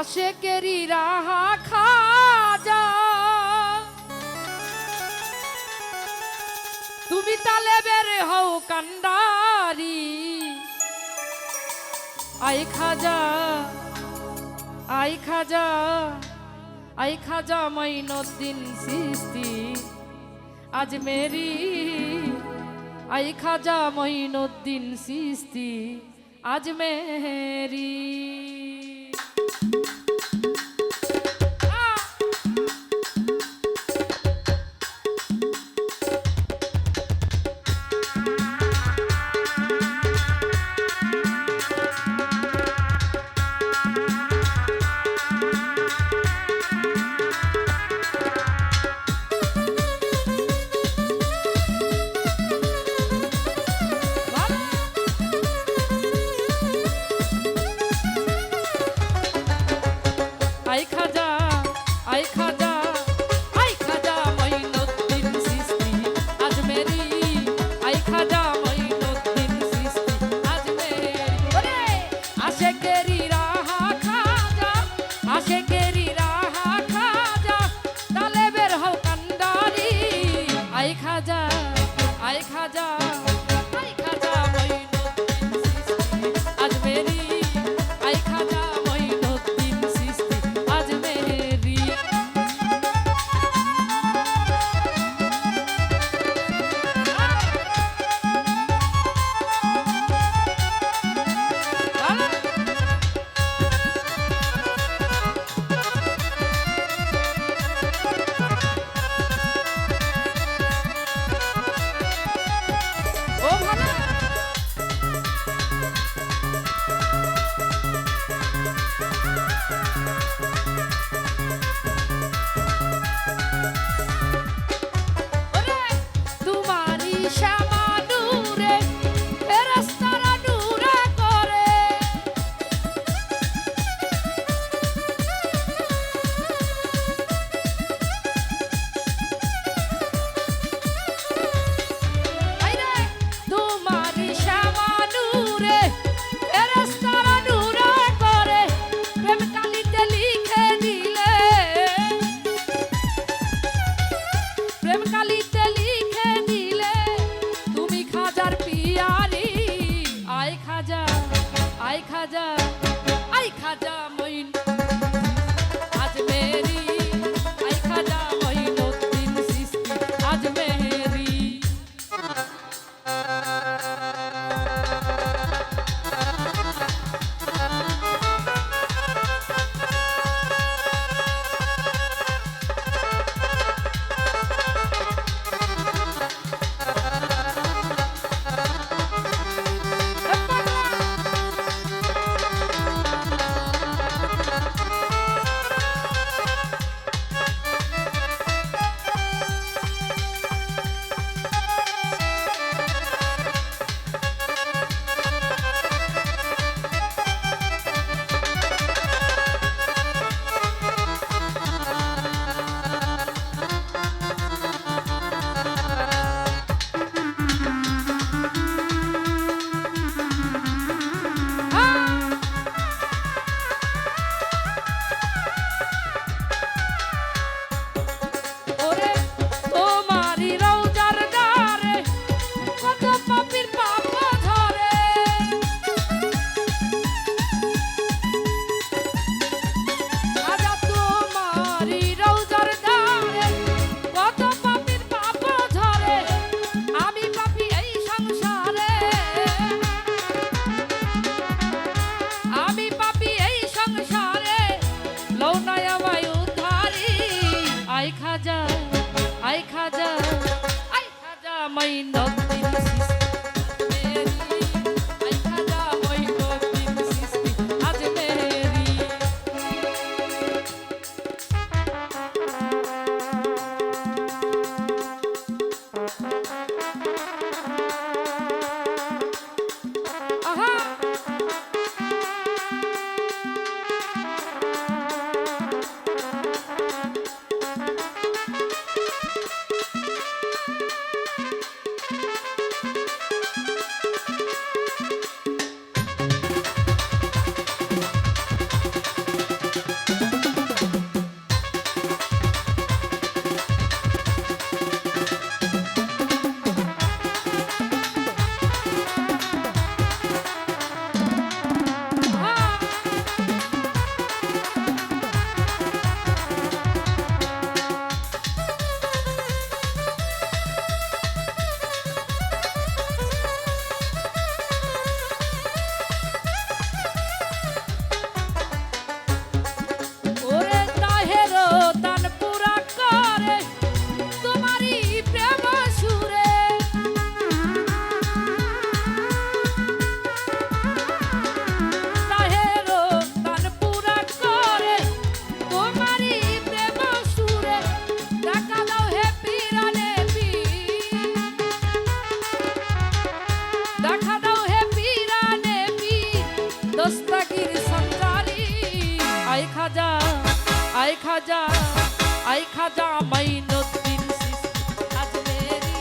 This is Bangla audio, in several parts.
আশেকেরি রাহা খাজা তুমি তালে বের হও কান্ডারি আই খাজা আই খাজা আই খাজা মাইনুদ্দিন চিশতি আজমেরি আই খাজা মাইনুদ্দিন চিশতি আজমেরি আই খাজা আই খাজা আই খাজা মাইনুদ্দিন চিশতি আজমেরি আই খাজা মাইনুদ্দিন চিশতি আজমেরি ওরে আশেকেরি রাহা খাজা আশেকেরি রাহা খাজা তালে বের হও কান্ডারি আই খাজা আই খাজা আই খাজা মাইনুদ্দিন চিশতি আজমেরি আই খাজা মাইনুদ্দিন চিশতি আজমেরি ও ভালো ওরে তোমারি শ্যামা নূরে ফেরেশতারা নূরে করে আইরে তোমারি শ্যামা নূরে ফেরেশতারা নূরে করে প্রেম কালিতে লিখে দিলে প্রেম কালিতে লিখে দিলে তুমি খাজার পিয়ারি আই খাজা আই খাজা আই খাজা মইন আজমেরি আই খাজা মাইনুদ্দিন চিশতি আজমেরি খাজা আই খাজা মাইনুদ্দিন চিশতি আজমেরি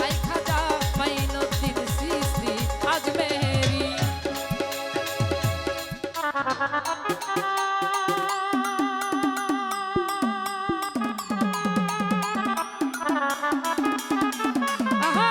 আই খাজা মাইনুদ্দিন চিশতি আজমেরি আহা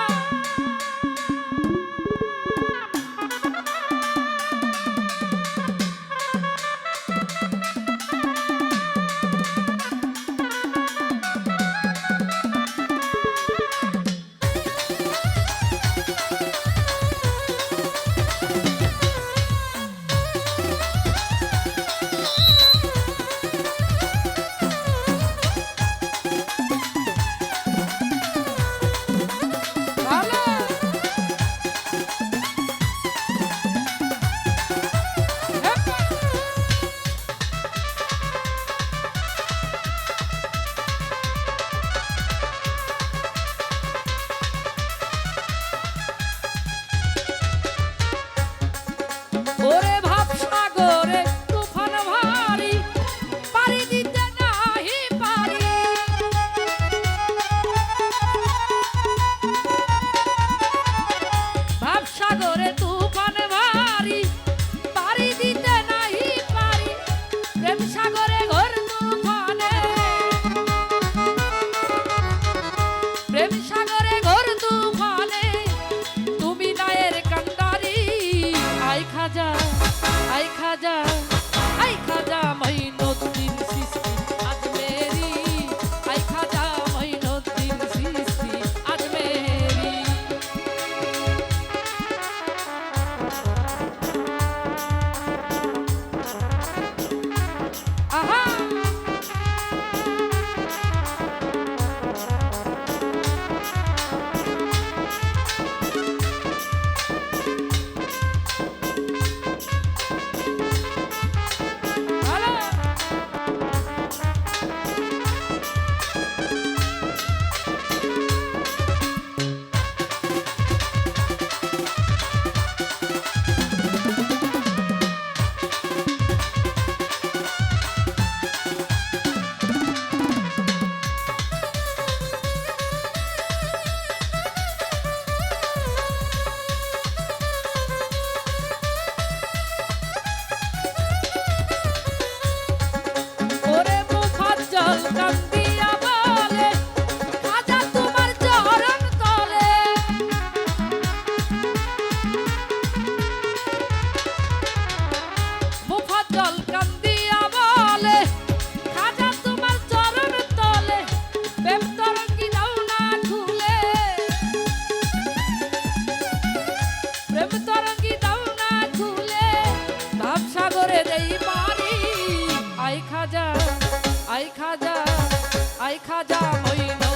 ওরে ভাবসাগরে তুফান ভারী পাড়ি দিতে নাহি পারি ভাবসাগরে তুফান ভারী পাড়ি দিতে নাহি পারি প্রেম সাগরে ঘোর তুফানে প্রেম সাগরে ঘোর তুফানে তুমি নায়ের কান্ডারি আই খাজা আই খাজা আই খাজা মাইনুদ্দিন চিশতি আজমেরি আই খাজা মাইনুদ্দিন চিশতি আজমেরি আহা ওরে মুফাজ্জল কান্দিয়া বলে খাজা তোমার চরণ তলে মুফাজ্জল কান্দিয়া বলে খাজা তোমার চরণ তলে প্রেম তরঙ্গি দাও না খুলে প্রেম তরঙ্গি দাও না খুলে ভাবসাগরে দেই পারি আই খাজা আই খাজা আই খাজা মইন